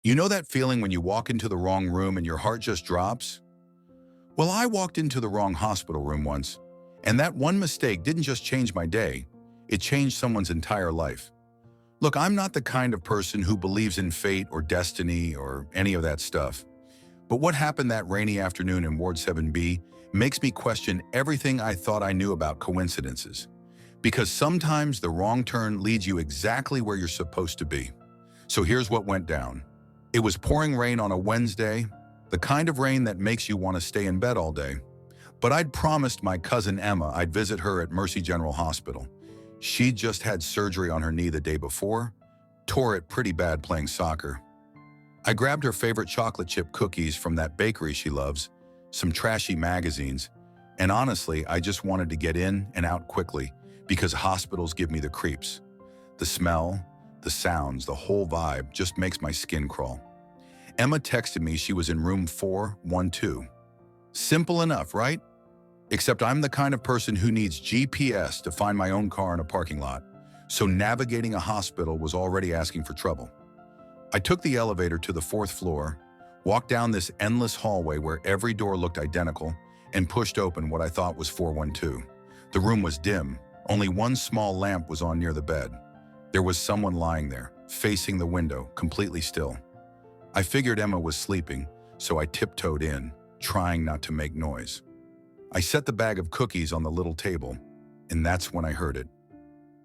You know that feeling when you walk into the wrong room and your heart just drops? Well, I walked into the wrong hospital room once, and that one mistake didn't just change my day, it changed someone's entire life. Look, I'm not the kind of person who believes in fate or destiny or any of that stuff. But what happened that rainy afternoon in Ward 7B makes me question everything I thought I knew about coincidences. Because sometimes the wrong turn leads you exactly where you're supposed to be. So here's what went down. It was pouring rain on a Wednesday, the kind of rain that makes you want to stay in bed all day. But I'd promised my cousin Emma I'd visit her at Mercy General Hospital. She'd just had surgery on her knee the day before, tore it pretty bad playing soccer. I grabbed her favorite chocolate chip cookies from that bakery she loves, some trashy magazines, and honestly, I just wanted to get in and out quickly because hospitals give me the creeps. The smell, the sounds, the whole vibe just makes my skin crawl. Emma texted me she was in room 412. Simple enough, right? Except I'm the kind of person who needs GPS to find my own car in a parking lot, so navigating a hospital was already asking for trouble. I took the elevator to the 4th floor, walked down this endless hallway where every door looked identical, and pushed open what I thought was 412. The room was dim. Only one small lamp was on near the bed. There was someone lying there, facing the window, completely still. I figured Emma was sleeping, so I tiptoed in, trying not to make noise. I set the bag of cookies on the little table, and that's when I heard it.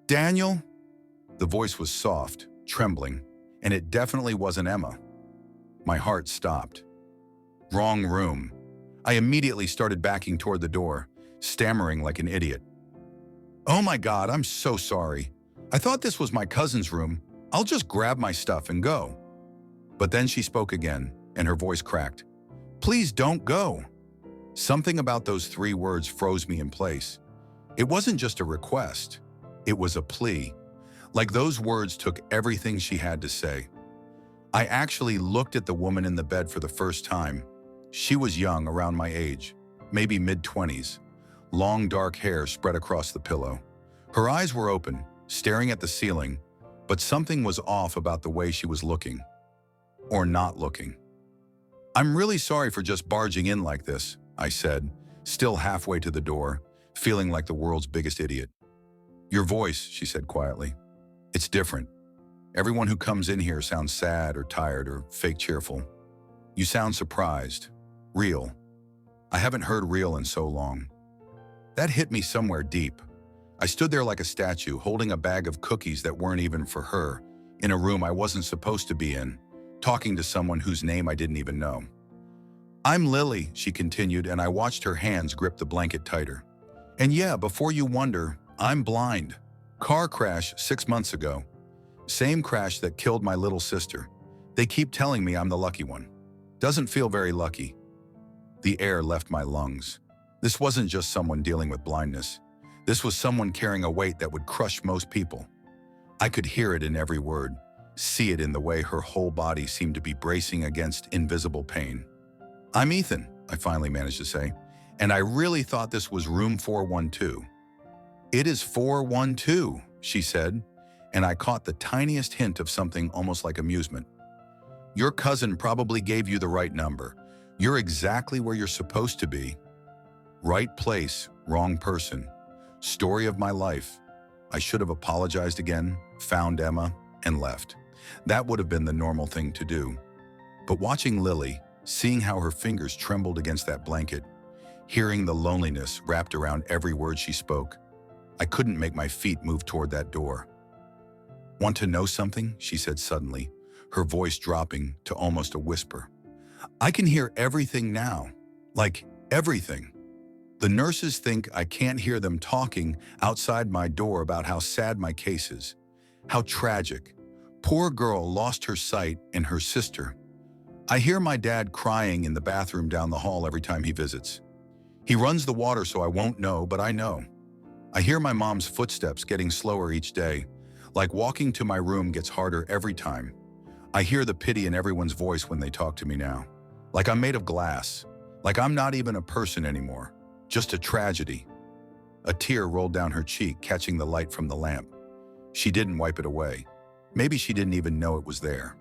"Daniel?" The voice was soft, trembling, and it definitely wasn't Emma. My heart stopped. Wrong room. I immediately started backing toward the door, stammering like an idiot. "Oh my God, I'm so sorry. I thought this was my cousin's room. I'll just grab my stuff and go." But then she spoke again, and her voice cracked. "Please don't go." Something about those 3 words froze me in place. It wasn't just a request. It was a plea. Like those words took everything she had to say. I actually looked at the woman in the bed for the first time. She was young, around my age, maybe mid-20s. Long dark hair spread across the pillow. Her eyes were open, staring at the ceiling, but something was off about the way she was looking. Or not looking. "I'm really sorry for just barging in like this," I said, still halfway to the door, feeling like the world's biggest idiot. "Your voice," she said quietly. "It's different. Everyone who comes in here sounds sad or tired or fake cheerful. You sound surprised. Real. I haven't heard real in so long." That hit me somewhere deep. I stood there like a statue, holding a bag of cookies that weren't even for her, in a room I wasn't supposed to be in, talking to someone whose name I didn't even know. "I'm Lily," she continued, and I watched her hands grip the blanket tighter. "And yeah, before you wonder, I'm blind. Car crash 6 months ago. Same crash that killed my little sister. They keep telling me I'm the lucky one. Doesn't feel very lucky." The air left my lungs. This wasn't just someone dealing with blindness. This was someone carrying a weight that would crush most people. I could hear it in every word, see it in the way her whole body seemed to be bracing against invisible pain. "I'm Ethan," I finally managed to say, "and I really thought this was room 412. "It is 412, she said, and I caught the tiniest hint of something almost like amusement. "Your cousin probably gave you the right number. You're exactly where you're supposed to be. Right place, wrong person. Story of my life." I should have apologized again, found Emma, and left. That would have been the normal thing to do. But watching Lily, seeing how her fingers trembled against that blanket, hearing the loneliness wrapped around every word she spoke, I couldn't make my feet move toward that door. "Want to know something?" she said suddenly, her voice dropping to almost a whisper. "I can hear everything now. Like, everything. The nurses think I can't hear them talking outside my door about how sad my case is. How tragic. Poor girl lost her sight and her sister. I hear my dad crying in the bathroom down the hall every time he visits. He runs the water so I won't know, but I know. I hear my mom's footsteps getting slower each day, like walking to my room gets harder every time. I hear the pity in everyone's voice when they talk to me now. Like I'm made of glass. Like I'm not even a person anymore. Just a tragedy." A tear rolled down her cheek, catching the light from the lamp. She didn't wipe it away. Maybe she didn't even know it was there.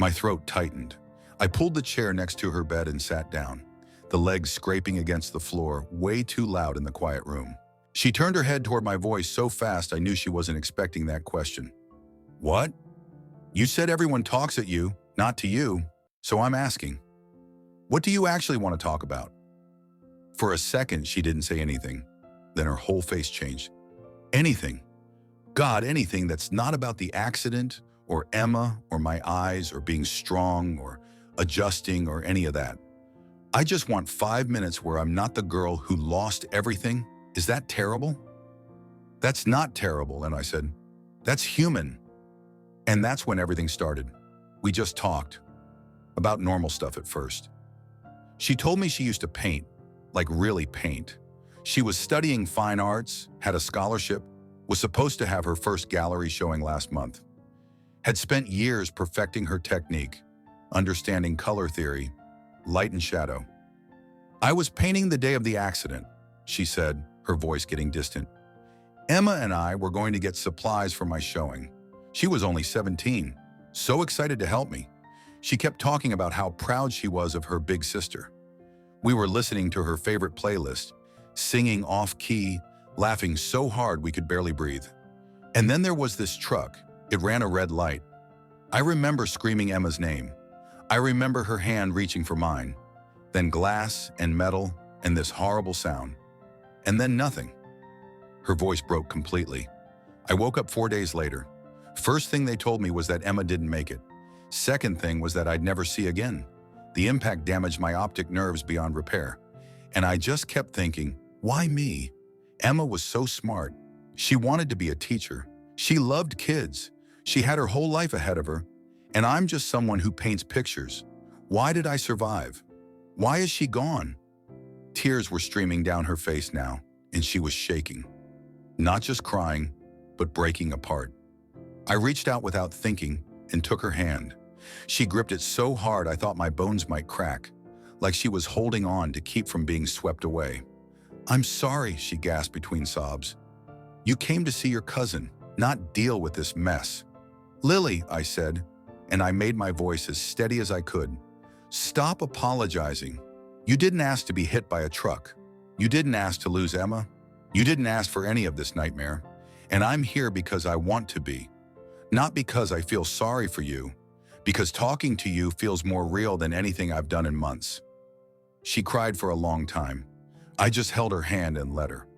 My throat tightened. I pulled the chair next to her bed and sat down, the legs scraping against the floor, way too loud in the quiet room. She turned her head toward my voice so fast I knew she wasn't expecting that question. What? You said everyone talks at you, not to you, so I'm asking. What do you actually want to talk about? For a second, she didn't say anything. Then her whole face changed. Anything. God, anything that's not about the accident, or Emma, or my eyes, or being strong, or adjusting, or any of that. I just want 5 minutes where I'm not the girl who lost everything. Is that terrible? That's not terrible, and I said, that's human. And that's when everything started. We just talked. About normal stuff at first. She told me she used to paint, like really paint. She was studying fine arts, had a scholarship, was supposed to have her first gallery showing last month. Had spent years perfecting her technique, understanding color theory, light and shadow. I was painting the day of the accident, she said, her voice getting distant. Emma and I were going to get supplies for my showing. She was only 17, so excited to help me. She kept talking about how proud she was of her big sister. We were listening to her favorite playlist, singing off-key, laughing so hard we could barely breathe. And then there was this truck. It ran a red light. I remember screaming Emma's name. I remember her hand reaching for mine. Then glass and metal and this horrible sound. And then nothing. Her voice broke completely. I woke up 4 days later. First thing they told me was that Emma didn't make it. Second thing was that I'd never see again. The impact damaged my optic nerves beyond repair. And I just kept thinking, why me? Emma was so smart. She wanted to be a teacher. She loved kids. She had her whole life ahead of her. And I'm just someone who paints pictures. Why did I survive? Why is she gone? Tears were streaming down her face now, and she was shaking. Not just crying, but breaking apart. I reached out without thinking and took her hand. She gripped it so hard I thought my bones might crack, like she was holding on to keep from being swept away. I'm sorry, she gasped between sobs. You came to see your cousin, not deal with this mess. Lily, I said, and I made my voice as steady as I could. Stop apologizing. You didn't ask to be hit by a truck. You didn't ask to lose Emma. You didn't ask for any of this nightmare. And I'm here because I want to be. Not because I feel sorry for you, because talking to you feels more real than anything I've done in months. She cried for a long time. I just held her hand and let her.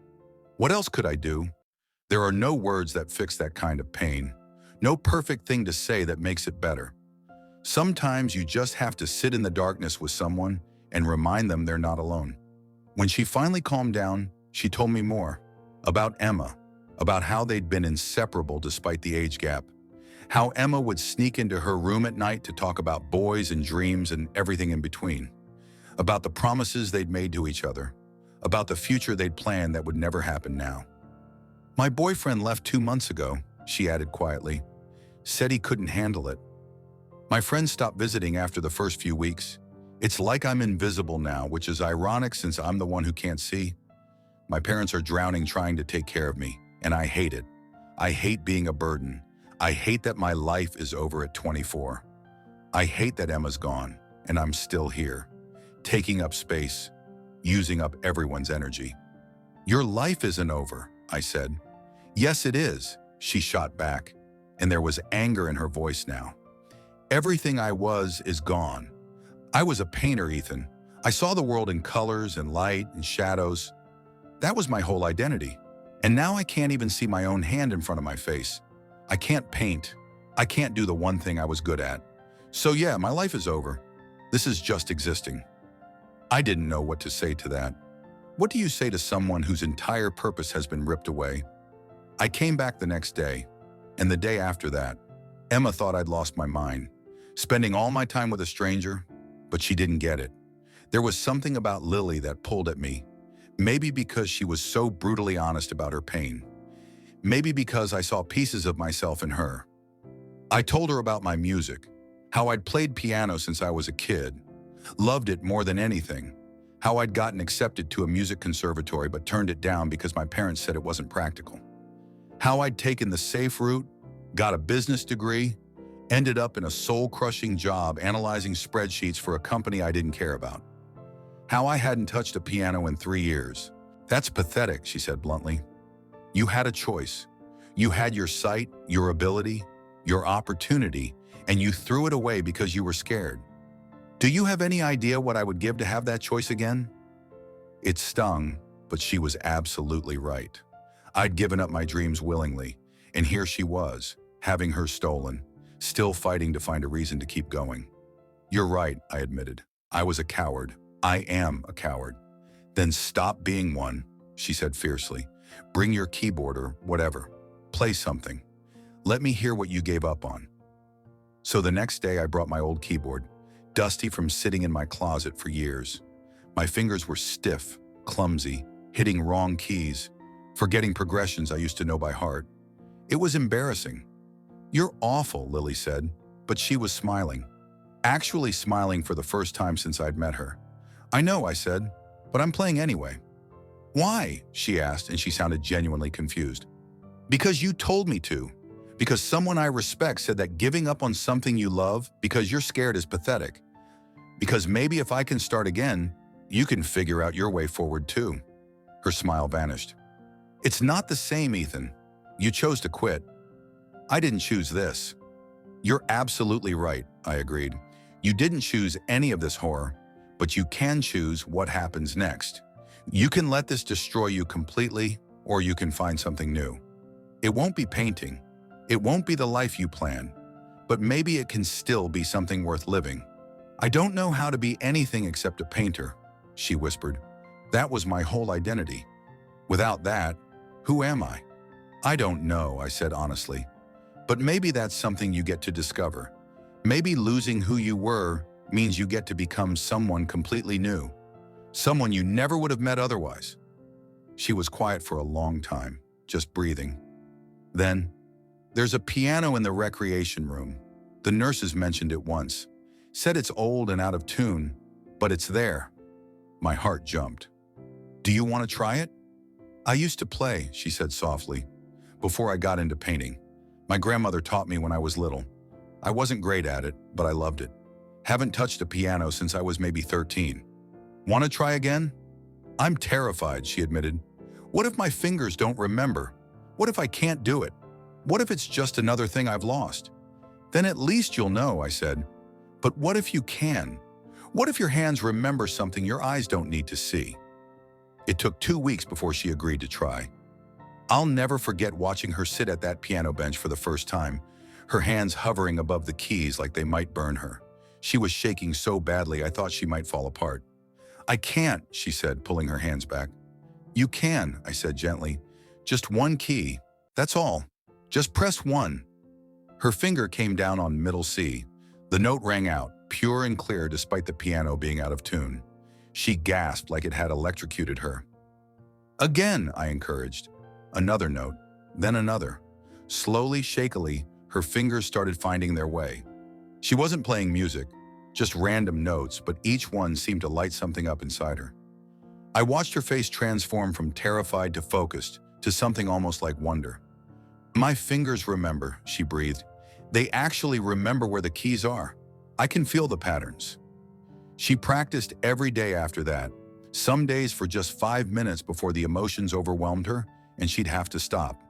What else could I do? There are no words that fix that kind of pain. No perfect thing to say that makes it better. Sometimes you just have to sit in the darkness with someone and remind them they're not alone. When she finally calmed down, she told me more. About Emma, about how they'd been inseparable despite the age gap. How Emma would sneak into her room at night to talk about boys and dreams and everything in between. About the promises they'd made to each other. About the future they'd planned that would never happen now. My boyfriend left 2 months ago, she added quietly. Said he couldn't handle it. My friends stopped visiting after the first few weeks. It's like I'm invisible now, which is ironic since I'm the one who can't see. My parents are drowning trying to take care of me, and I hate it. I hate being a burden. I hate that my life is over at 24. I hate that Emma's gone, and I'm still here, taking up space, using up everyone's energy. Your life isn't over, I said. Yes, it is, she shot back, and there was anger in her voice now. Everything I was is gone. I was a painter, Ethan. I saw the world in colors and light and shadows. That was my whole identity. And now I can't even see my own hand in front of my face. I can't paint. I can't do the one thing I was good at. So yeah, my life is over. This is just existing. I didn't know what to say to that. What do you say to someone whose entire purpose has been ripped away? I came back the next day, and the day after that. Emma thought I'd lost my mind, spending all my time with a stranger, but she didn't get it. There was something about Lily that pulled at me, maybe because she was so brutally honest about her pain. Maybe because I saw pieces of myself in her. I told her about my music, how I'd played piano since I was a kid, loved it more than anything, how I'd gotten accepted to a music conservatory but turned it down because my parents said it wasn't practical, how I'd taken the safe route, got a business degree, Ended up in a soul-crushing job analyzing spreadsheets for a company I didn't care about. How I hadn't touched a piano in 3 years. That's pathetic, she said bluntly. You had a choice. You had your sight, your ability, your opportunity, and you threw it away because you were scared. Do you have any idea what I would give to have that choice again? It stung, but she was absolutely right. I'd given up my dreams willingly, and here she was, having hers stolen, still fighting to find a reason to keep going. You're right, I admitted. I was a coward. I am a coward. Then stop being one, she said fiercely. Bring your keyboard or whatever. Play something. Let me hear what you gave up on. So the next day I brought my old keyboard, dusty from sitting in my closet for years. My fingers were stiff, clumsy, hitting wrong keys, forgetting progressions I used to know by heart. It was embarrassing. You're awful, Lily said, but she was smiling. Actually smiling for the first time since I'd met her. I know, I said, but I'm playing anyway. Why? She asked, and she sounded genuinely confused. Because you told me to. Because someone I respect said that giving up on something you love because you're scared is pathetic. Because maybe if I can start again, you can figure out your way forward too. Her smile vanished. It's not the same, Ethan. You chose to quit. I didn't choose this. You're absolutely right, I agreed. You didn't choose any of this horror, but you can choose what happens next. You can let this destroy you completely, or you can find something new. It won't be painting. It won't be the life you plan, but maybe it can still be something worth living. I don't know how to be anything except a painter, she whispered. That was my whole identity. Without that, who am I? I don't know, I said honestly. But maybe that's something you get to discover. Maybe losing who you were means you get to become someone completely new. Someone you never would have met otherwise. She was quiet for a long time, just breathing. Then, there's a piano in the recreation room. The nurses mentioned it once. Said it's old and out of tune, but it's there. My heart jumped. Do you want to try it? I used to play, she said softly, before I got into painting. My grandmother taught me when I was little. I wasn't great at it, but I loved it. Haven't touched a piano since I was maybe 13. Want to try again? I'm terrified, she admitted. What if my fingers don't remember? What if I can't do it? What if it's just another thing I've lost? Then at least you'll know, I said. But what if you can? What if your hands remember something your eyes don't need to see? It took 2 weeks before she agreed to try. I'll never forget watching her sit at that piano bench for the first time, her hands hovering above the keys like they might burn her. She was shaking so badly I thought she might fall apart. I can't, she said, pulling her hands back. You can, I said gently. Just one key, that's all. Just press one. Her finger came down on middle C. The note rang out, pure and clear despite the piano being out of tune. She gasped like it had electrocuted her. Again, I encouraged. Another note, then another. Slowly, shakily, her fingers started finding their way. She wasn't playing music, just random notes, but each one seemed to light something up inside her. I watched her face transform from terrified to focused, to something almost like wonder. My fingers remember, she breathed. They actually remember where the keys are. I can feel the patterns. She practiced every day after that, some days for just 5 minutes before the emotions overwhelmed her and she'd have to stop.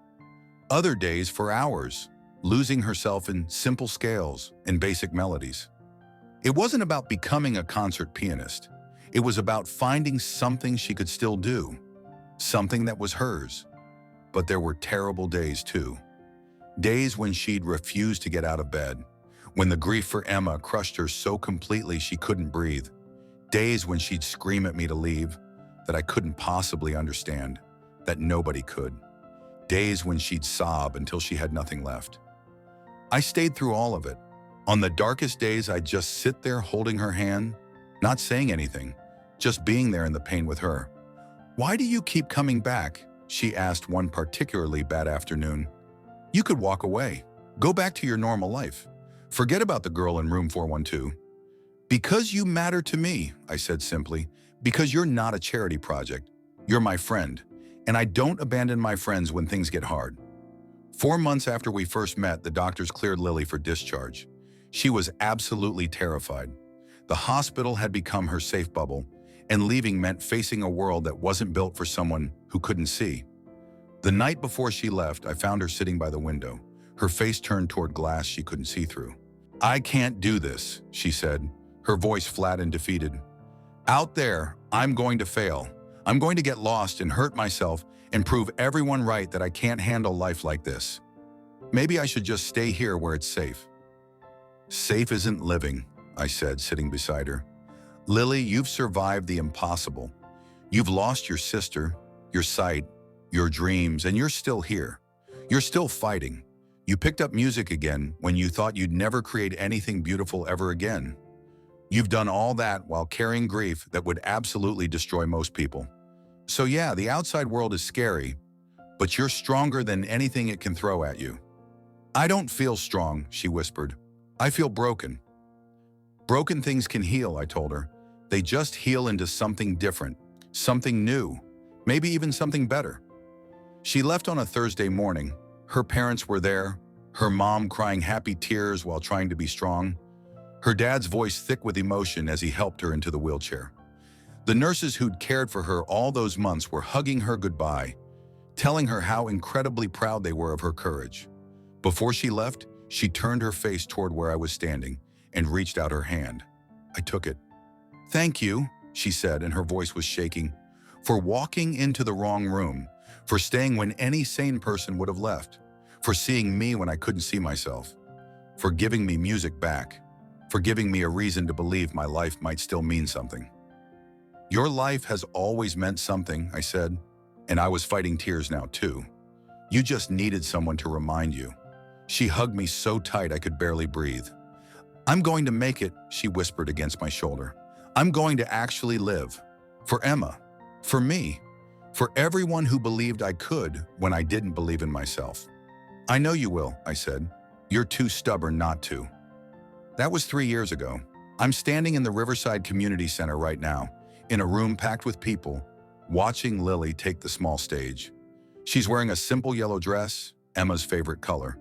Other days for hours, losing herself in simple scales and basic melodies. It wasn't about becoming a concert pianist. It was about finding something she could still do, something that was hers. But there were terrible days too. Days when she'd refuse to get out of bed, when the grief for Emma crushed her so completely she couldn't breathe. Days when she'd scream at me to leave, that I couldn't possibly understand, that nobody could. Days when she'd sob until she had nothing left. I stayed through all of it. On the darkest days, I'd just sit there holding her hand, not saying anything, just being there in the pain with her. Why do you keep coming back? She asked one particularly bad afternoon. You could walk away. Go back to your normal life. Forget about the girl in room 412. Because you matter to me, I said simply. Because you're not a charity project. You're my friend. And I don't abandon my friends when things get hard. 4 months after we first met, the doctors cleared Lily for discharge. She was absolutely terrified. The hospital had become her safe bubble, and leaving meant facing a world that wasn't built for someone who couldn't see. The night before she left, I found her sitting by the window, her face turned toward glass she couldn't see through. "I can't do this," she said, her voice flat and defeated. "Out there, I'm going to fail. I'm going to get lost and hurt myself and prove everyone right that I can't handle life like this. Maybe I should just stay here where it's safe." "Safe isn't living," I said, sitting beside her. "Lily, you've survived the impossible. You've lost your sister, your sight, your dreams, and you're still here. You're still fighting. You picked up music again when you thought you'd never create anything beautiful ever again. You've done all that while carrying grief that would absolutely destroy most people. So yeah, the outside world is scary, but you're stronger than anything it can throw at you." "I don't feel strong," she whispered. "I feel broken." "Broken things can heal," I told her. "They just heal into something different, something new, maybe even something better." She left on a Thursday morning. Her parents were there, her mom crying happy tears while trying to be strong, her dad's voice thick with emotion as he helped her into the wheelchair. The nurses who'd cared for her all those months were hugging her goodbye, telling her how incredibly proud they were of her courage. Before she left, she turned her face toward where I was standing and reached out her hand. I took it. "Thank you," she said, and her voice was shaking, "for walking into the wrong room, for staying when any sane person would have left, for seeing me when I couldn't see myself, for giving me music back, for giving me a reason to believe my life might still mean something." "Your life has always meant something," I said, and I was fighting tears now too. "You just needed someone to remind you." She hugged me so tight I could barely breathe. "I'm going to make it," she whispered against my shoulder. "I'm going to actually live. For Emma. For me. For everyone who believed I could when I didn't believe in myself." "I know you will," I said. "You're too stubborn not to." That was 3 years ago. I'm standing in the Riverside Community Center right now, in a room packed with people, watching Lily take the small stage. She's wearing a simple yellow dress, Emma's favorite color.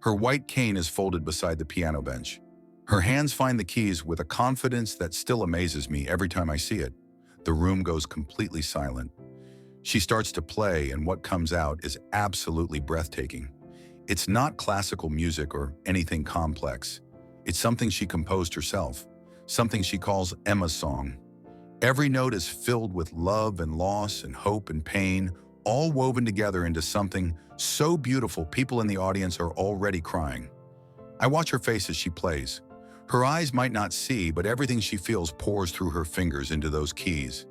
Her white cane is folded beside the piano bench. Her hands find the keys with a confidence that still amazes me every time I see it. The room goes completely silent. She starts to play, and what comes out is absolutely breathtaking. It's not classical music or anything complex. It's something she composed herself, something she calls Emma's song. Every note is filled with love and loss and hope and pain, all woven together into something so beautiful people in the audience are already crying. I watch her face as she plays. Her eyes might not see, but everything she feels pours through her fingers into those keys.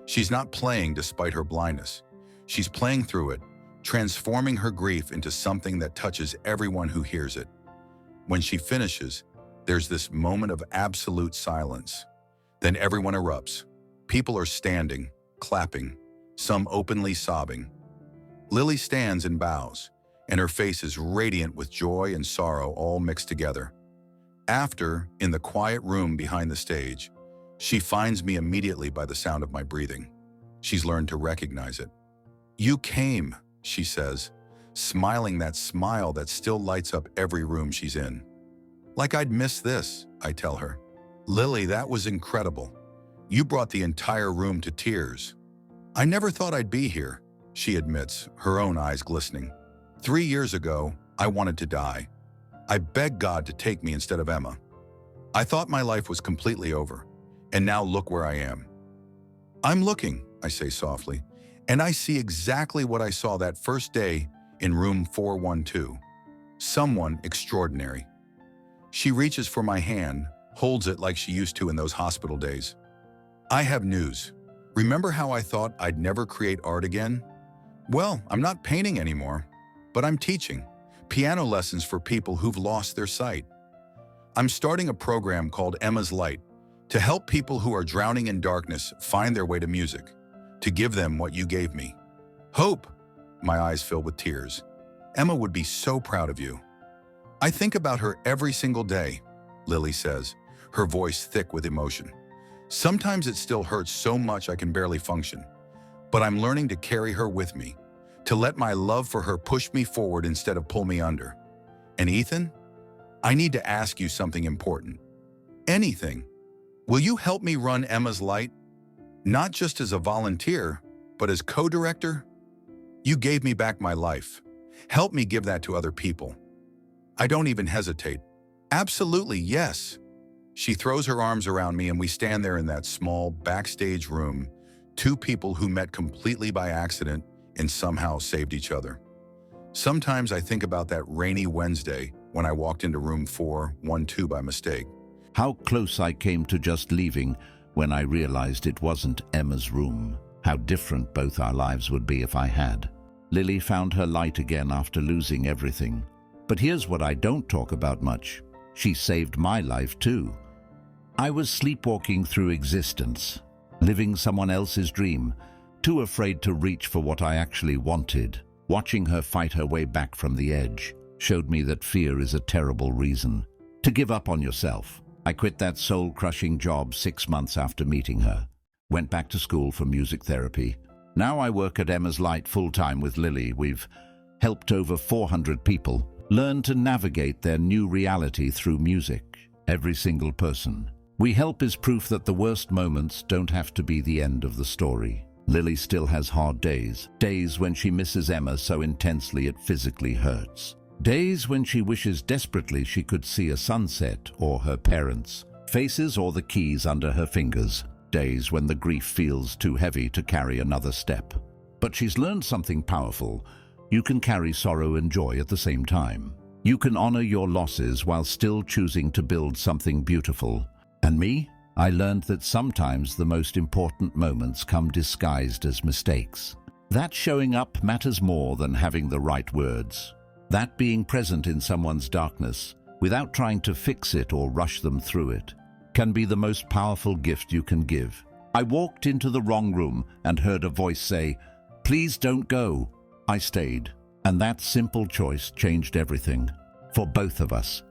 She's not playing despite her blindness. She's playing through it, transforming her grief into something that touches everyone who hears it. When she finishes, there's this moment of absolute silence. Then everyone erupts. People are standing, clapping, some openly sobbing. Lily stands and bows, and her face is radiant with joy and sorrow all mixed together. After, in the quiet room behind the stage, she finds me immediately by the sound of my breathing. She's learned to recognize it. "You came," she says, smiling that smile that still lights up every room she's in. "Like I'd miss this," I tell her. "Lily, that was incredible. You brought the entire room to tears." "I never thought I'd be here," she admits, her own eyes glistening. 3 years ago, I wanted to die. I begged God to take me instead of Emma. I thought my life was completely over, and now look where I am." "I'm looking," I say softly, "and I see exactly what I saw that first day in room 412. Someone extraordinary." She reaches for my hand, holds it like she used to in those hospital days. "I have news. Remember how I thought I'd never create art again? Well, I'm not painting anymore, but I'm teaching piano lessons for people who've lost their sight. I'm starting a program called Emma's Light to help people who are drowning in darkness find their way to music, to give them what you gave me. Hope." My eyes fill with tears. "Emma would be so proud of you." "I think about her every single day," Lily says, her voice thick with emotion. "Sometimes it still hurts so much I can barely function, but I'm learning to carry her with me, to let my love for her push me forward instead of pull me under. And Ethan, I need to ask you something important. Anything. Will you help me run Emma's Light? Not just as a volunteer, but as co-director? You gave me back my life. Help me give that to other people. I don't even hesitate. Absolutely, yes. She throws her arms around me and we stand there in that small backstage room, two people who met completely by accident and somehow saved each other. Sometimes I think about that rainy Wednesday when I walked into room 412 by mistake. How close I came to just leaving when I realized it wasn't Emma's room. How different both our lives would be if I had. Lily found her light again after losing everything. But here's what I don't talk about much. She saved my life too. I was sleepwalking through existence, living someone else's dream, too afraid to reach for what I actually wanted. Watching her fight her way back from the edge showed me that fear is a terrible reason to give up on yourself. I quit that soul-crushing job 6 months after meeting her. Went back to school for music therapy. Now I work at Emma's Light full-time with Lily. We've helped over 400 people learn to navigate their new reality through music. Every single person we help is proof that the worst moments don't have to be the end of the story. Lily still has hard days. Days when she misses Emma so intensely it physically hurts. Days when she wishes desperately she could see a sunset or her parents' faces or the keys under her fingers. Days when the grief feels too heavy to carry another step. But she's learned something powerful. You can carry sorrow and joy at the same time. You can honor your losses while still choosing to build something beautiful. And me? I learned that sometimes the most important moments come disguised as mistakes. That showing up matters more than having the right words. That being present in someone's darkness, without trying to fix it or rush them through it, can be the most powerful gift you can give. I walked into the wrong room and heard a voice say, "Please don't go." I stayed, and that simple choice changed everything for both of us.